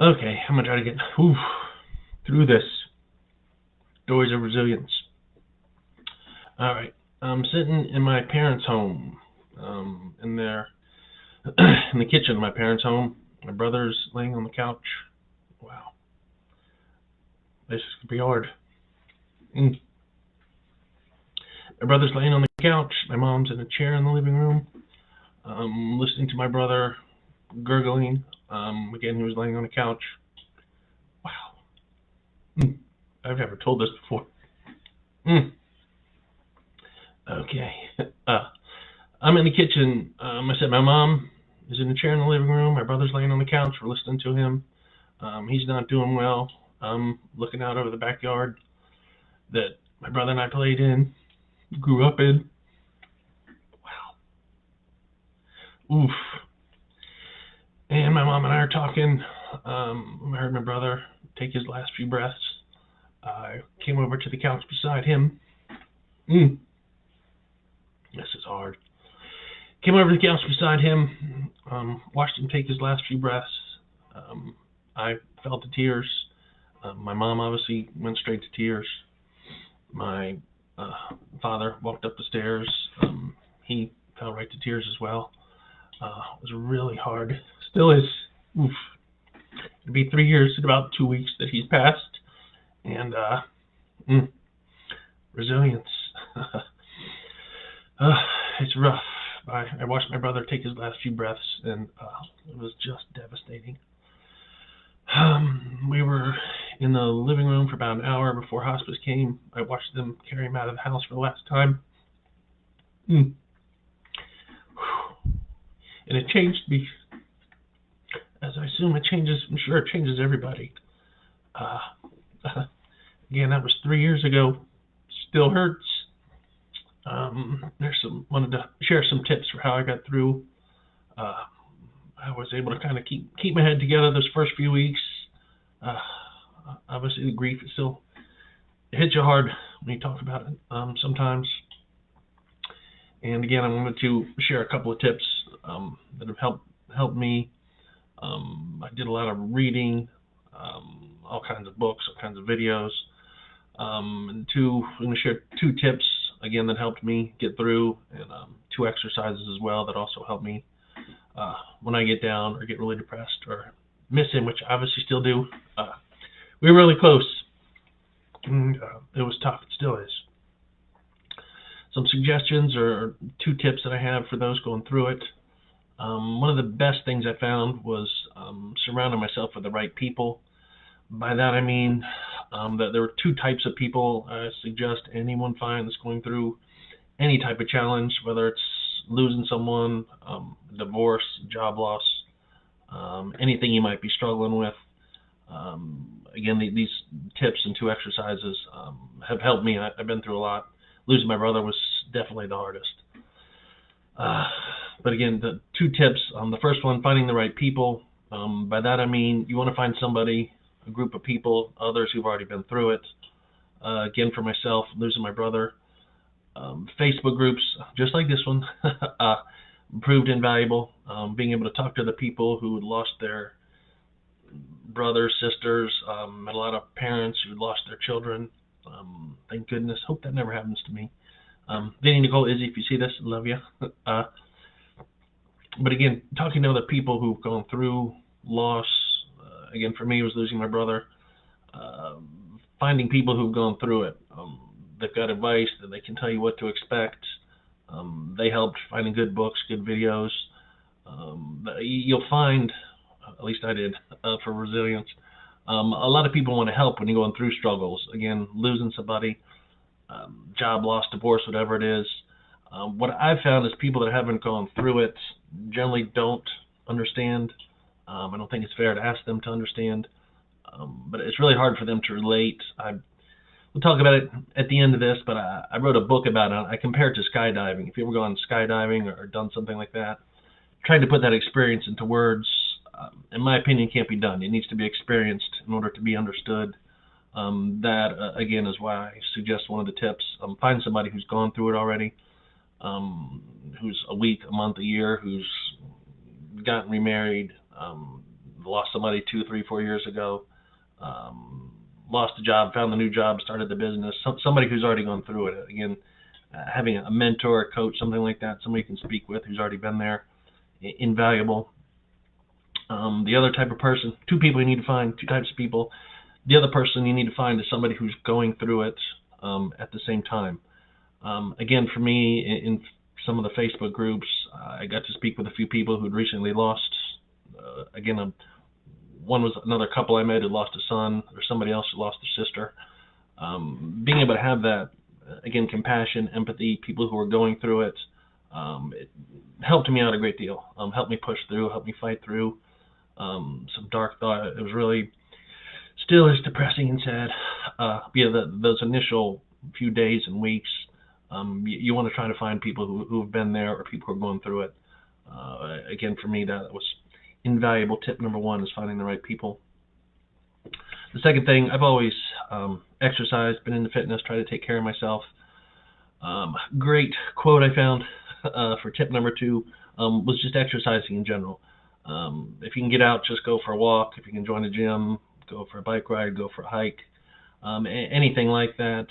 Okay, I'm gonna try to get through this. Stories of resilience. All right, I'm sitting in my parents' home, in there, in the kitchen of my parents' home. My brother's laying on the couch. Wow, this could be hard. Mm. My brother's laying on the couch. My mom's in a chair in the living room, listening to my brother gurgling. Again, he was laying on the couch. Wow. Mm. I've never told this before. Mm. Okay. Uh, I'm in the kitchen. I said my mom is in the chair in the living room. My brother's laying on the couch. We're listening to him. He's not doing well. I'm looking out over the backyard that my brother and I played in, grew up in. Wow. Oof. And my mom and I are talking. I heard my brother take his last few breaths. I came over to the couch beside him. Mm. This is hard. Came over to the couch beside him, watched him take his last few breaths. I felt the tears. My mom obviously went straight to tears. My father walked up the stairs. He fell right to tears as well. It was really hard. Still is. Oof. It'll be 3 years in about 2 weeks that he's passed. And resilience. It's rough. I watched my brother take his last few breaths, and it was just devastating. We were in the living room for about an hour before hospice came. I watched them carry him out of the house for the last time. And it changed me. As I assume it changes, I'm sure it changes everybody. Again, that was 3 years ago. Still hurts. Wanted to share some tips for how I got through. I was able to kind of keep my head together those first few weeks. Obviously, the grief is still hits you hard when you talk about it sometimes. And again, I wanted to share a couple of tips that have helped me. I did a lot of reading, all kinds of books, all kinds of videos. I'm going to share 2 tips again that helped me get through, and 2 exercises as well that also help me when I get down or get really depressed or miss him, which I obviously still do. We were really close. And, it was tough. It still is. Some suggestions or 2 tips that I have for those going through it. One of the best things I found was surrounding myself with the right people. By that I mean that there were 2 types of people I suggest anyone find that's going through any type of challenge, whether it's losing someone, divorce, job loss, anything you might be struggling with. Again, these tips and 2 exercises have helped me. I've been through a lot. Losing my brother was definitely the hardest. But again, the 2 tips. The first one, finding the right people. By that I mean you want to find somebody, a group of people, others who've already been through it. Again, for myself, losing my brother, Facebook groups, just like this one, proved invaluable. Being able to talk to the people who had lost their brothers, sisters, met a lot of parents who had lost their children. Thank goodness. Hope that never happens to me. Vinny, Nicole, Izzy, if you see this, love you. But again, talking to other people who've gone through loss. Again, for me, it was losing my brother. Finding people who've gone through it. They've got advice that they can tell you what to expect. They helped finding good books, good videos. You'll find, at least I did, for resilience, a lot of people want to help when you're going through struggles. Again, losing somebody, job loss, divorce, whatever it is. What I've found is people that haven't gone through it generally don't understand. I don't think it's fair to ask them to understand, but it's really hard for them to relate. We'll talk about it at the end of this, but I wrote a book about it. I compared it to skydiving. If you ever gone skydiving or done something like that, trying to put that experience into words, in my opinion, can't be done. It needs to be experienced in order to be understood. Again, is why I suggest one of the tips. Find somebody who's gone through it already, who's a week, a month, a year, who's gotten remarried, lost somebody 2, 3, 4 years ago, lost a job, found a new job, started the business. Somebody who's already gone through it. Again, having a mentor, a coach, something like that, somebody you can speak with who's already been there, invaluable. The other type of person, two people you need to find, two types of people. The other person you need to find is somebody who's going through it at the same time. Again, for me, in some of the Facebook groups, I got to speak with a few people who'd recently lost, one was another couple I met who lost a son, or somebody else who lost a sister. Being able to have that, again, compassion, empathy, people who are going through it, it helped me out a great deal. Helped me push through, helped me fight through some dark thought. It was really, still is depressing and sad. Those initial few days and weeks, you want to try to find people who have been there or people who are going through it. Again, for me, that was invaluable. Tip number one is finding the right people. The second thing, I've always exercised, been into fitness, tried to take care of myself. Great quote I found for tip number two was just exercising in general. If you can get out, just go for a walk. If you can join a gym, go for a bike ride, go for a hike, anything like that.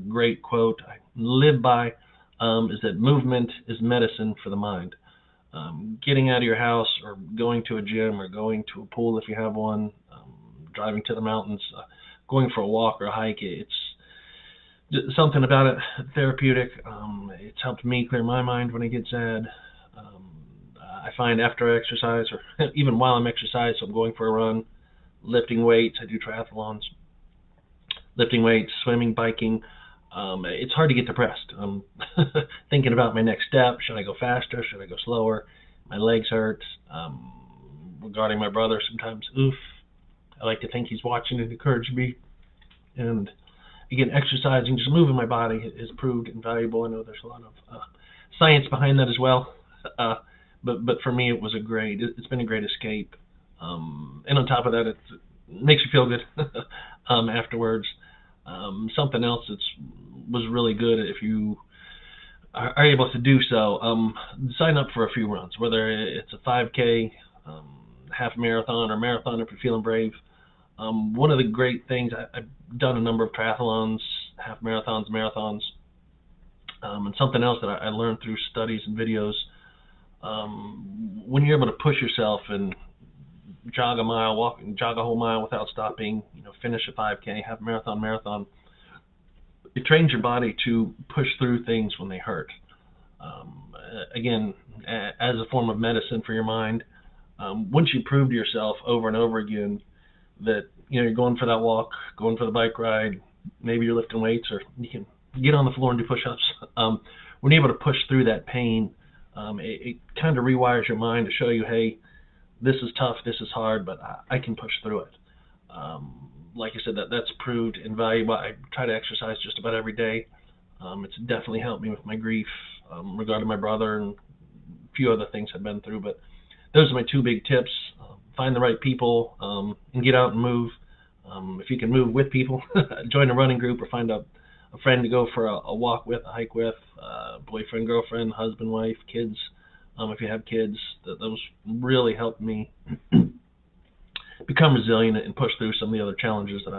Great quote I live by is that movement is medicine for the mind. Getting out of your house or going to a gym or going to a pool if you have one, driving to the mountains, going for a walk or a hike, it's something about it therapeutic. It's helped me clear my mind when I get sad. I find after I exercise, or even while I'm exercising, so I'm going for a run, lifting weights, I do triathlons, lifting weights, swimming, biking, it's hard to get depressed. I'm thinking about my next step. Should I go faster? Should I go slower? My legs hurt. Regarding my brother, sometimes, I like to think he's watching and encouraging me. And again, exercising, just moving my body has proved invaluable. I know there's a lot of science behind that as well. But for me, it's been a great escape. And on top of that, it makes you feel good afterwards. Something else was really good if you are able to do so. Sign up for a few runs, whether it's a 5K, half marathon, or marathon if you're feeling brave. One of the great things, I've done a number of triathlons, half marathons, and something else that I learned through studies and videos. When you're able to push yourself and jog a mile, jog a whole mile without stopping, finish a 5K, half marathon, it trains your body to push through things when they hurt. Again, as a form of medicine for your mind. Once you prove to yourself over and over again that you're going for that walk, going for the bike ride, maybe you're lifting weights, or you can get on the floor and do push-ups. When you're able to push through that pain, it kind of rewires your mind to show you, hey, this is tough, this is hard, but I can push through it. Like I said, that's proved invaluable. I try to exercise just about every day. It's definitely helped me with my grief regarding my brother and a few other things I've been through. But those are my two big tips. Find the right people and get out and move. If you can move with people, join a running group or find a friend to go for a walk with, a hike with, boyfriend, girlfriend, husband, wife, kids. If you have kids, those really helped me become resilient and push through some of the other challenges that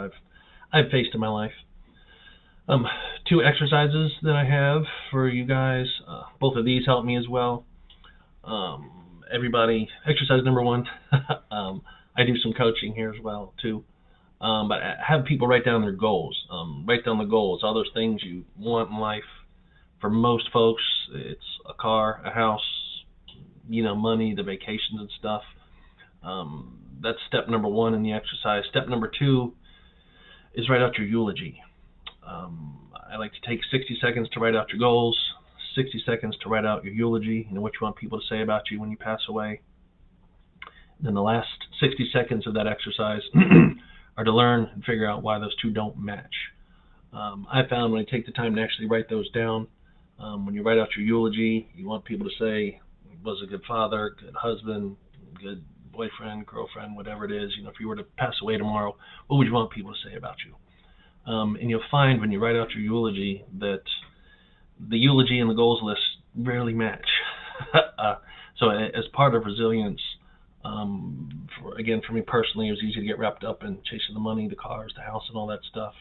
I've faced in my life. Two exercises that I have for you guys. Both of these help me as well. Everybody, exercise number one. I do some coaching here as well too. But have people write down their goals. Write down the goals, all those things you want in life. For most folks, it's a car, a house, money, the vacations and stuff. That's step number one in the exercise. Step number two is write out your eulogy. I like to take 60 seconds to write out your goals, 60 seconds to write out your eulogy, what you want people to say about you when you pass away. And then the last 60 seconds of that exercise are to learn and figure out why those two don't match. I found when I take the time to actually write those down, when you write out your eulogy, you want people to say, was a good father, good husband, good boyfriend, girlfriend, whatever it is. If you were to pass away tomorrow, what would you want people to say about you? And you'll find when you write out your eulogy that the eulogy and the goals list rarely match. So as part of resilience, For me personally, it was easy to get wrapped up in chasing the money, the cars, the house, and all that stuff.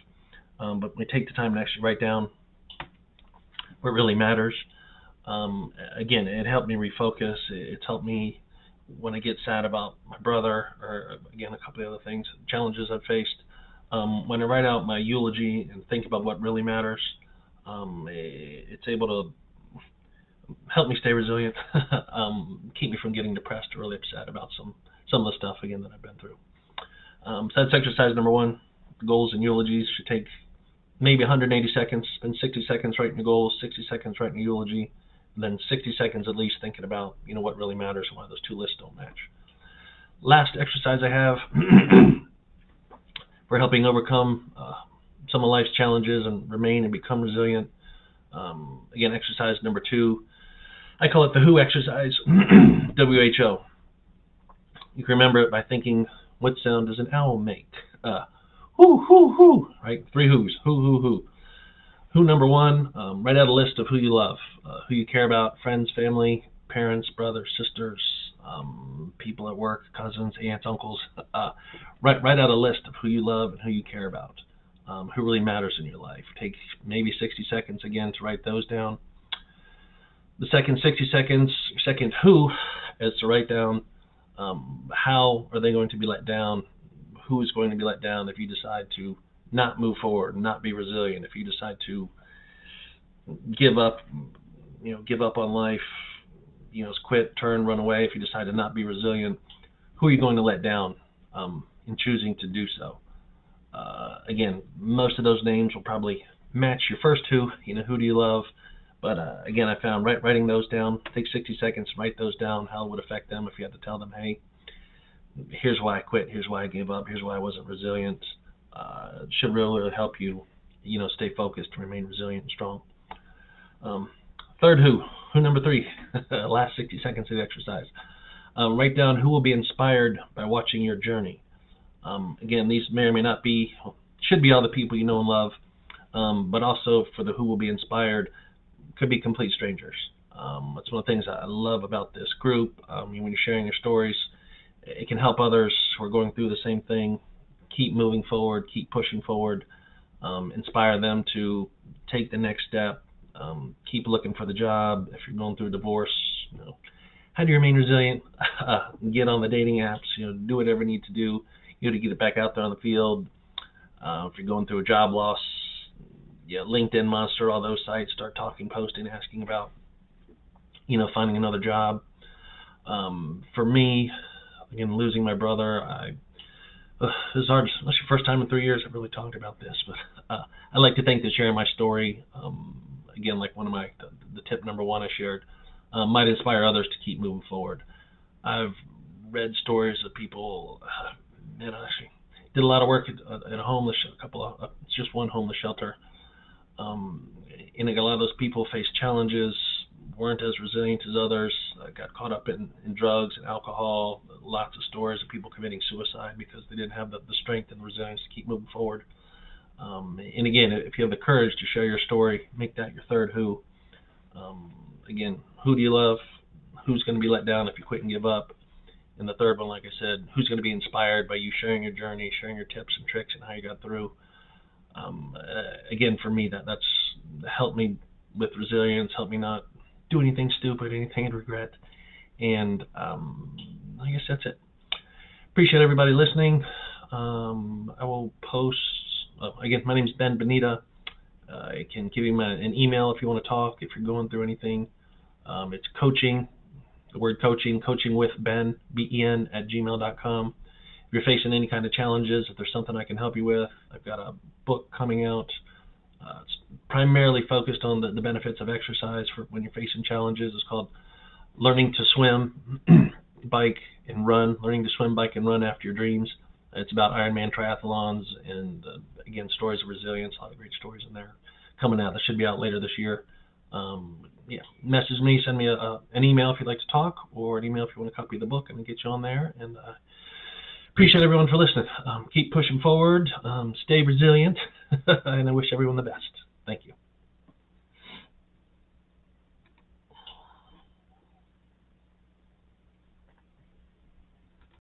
But when we take the time to actually write down what really matters, again, it helped me refocus. It's helped me when I get sad about my brother, or again, a couple of other things, challenges I've faced. When I write out my eulogy and think about what really matters, it's able to help me stay resilient, keep me from getting depressed or really upset about some of the stuff, again, that I've been through. So that's exercise number one. Goals and eulogies should take maybe 180 seconds, spend 60 seconds writing your goals, 60 seconds writing your eulogy, and then 60 seconds at least thinking about, what really matters and why those two lists don't match. Last exercise I have for helping overcome some of life's challenges and remain and become resilient. Again, exercise number 2, I call it the WHO exercise, WHO. You can remember it by thinking, what sound does an owl make? Whoo, whoo, whoo, right? 3 whoos, who. Who number 1, write out a list of who you love, who you care about, friends, family, parents, brothers, sisters, people at work, cousins, aunts, uncles. Write out a list of who you love and who you care about, who really matters in your life. Take maybe 60 seconds again to write those down. The second 60 seconds, second who, is to write down how are they going to be let down, who is going to be let down if you decide to not move forward, not be resilient, if you decide to give up on life, quit, turn, run away, if you decide to not be resilient, who are you going to let down in choosing to do so? Again, most of those names will probably match your first two, who do you love? But again, I found writing those down, take 60 seconds, write those down, how it would affect them if you had to tell them, hey, here's why I quit, here's why I gave up, here's why I wasn't resilient. It should really help you, stay focused and remain resilient and strong. Third who number 3, last 60 seconds of the exercise. Write down who will be inspired by watching your journey. Again, these may or may not be, should be all the people you know and love, but also for the who will be inspired, could be complete strangers. That's one of the things I love about this group. When you're sharing your stories, it can help others who are going through the same thing keep moving forward, keep pushing forward, inspire them to take the next step, keep looking for the job. If you're going through a divorce, how do you remain resilient? Get on the dating apps, do whatever you need to do, to get it back out there on the field. If you're going through a job loss, LinkedIn Monster, all those sites, start talking, posting, asking about, finding another job. For me, again, losing my brother, it was hard. That's your first time in 3 years I've really talked about this, but I like to think that sharing my story, again, like one of the tip number 1 I shared, might inspire others to keep moving forward. I've read stories of people, I actually did a lot of work at a homeless, it's just one homeless shelter, and a lot of those people faced challenges, weren't as resilient as others, got caught up in drugs and alcohol. Lots of stories of people committing suicide because they didn't have the strength and resilience to keep moving forward. And again, if you have the courage to share your story, make that your third who. Again, who do you love? Who's going to be let down if you quit and give up? And the third one, like I said, who's going to be inspired by you sharing your journey, sharing your tips and tricks and how you got through? Again, for me, that's helped me with resilience, helped me not do anything stupid, anything I'd regret. And I guess that's it. Appreciate everybody listening. I will post, again, my name is Ben Benita. I can give you an email if you want to talk, if you're going through anything. It's coaching, the word coaching, CoachingWithBen, BEN @gmail.com. If you're facing any kind of challenges, if there's something I can help you with, I've got a book coming out. It's primarily focused on the benefits of exercise for when you're facing challenges. It's called Learning to Swim, Bike, and Run. Learning to Swim, Bike, and Run After Your Dreams. It's about Ironman triathlons and, again, stories of resilience. A lot of great stories in there coming out. That should be out later this year. Message me, send me an email if you'd like to talk, or an email if you want to copy the book, and I'll get you on there. And appreciate everyone for listening. Keep pushing forward. Stay resilient. And I wish everyone the best. Thank you.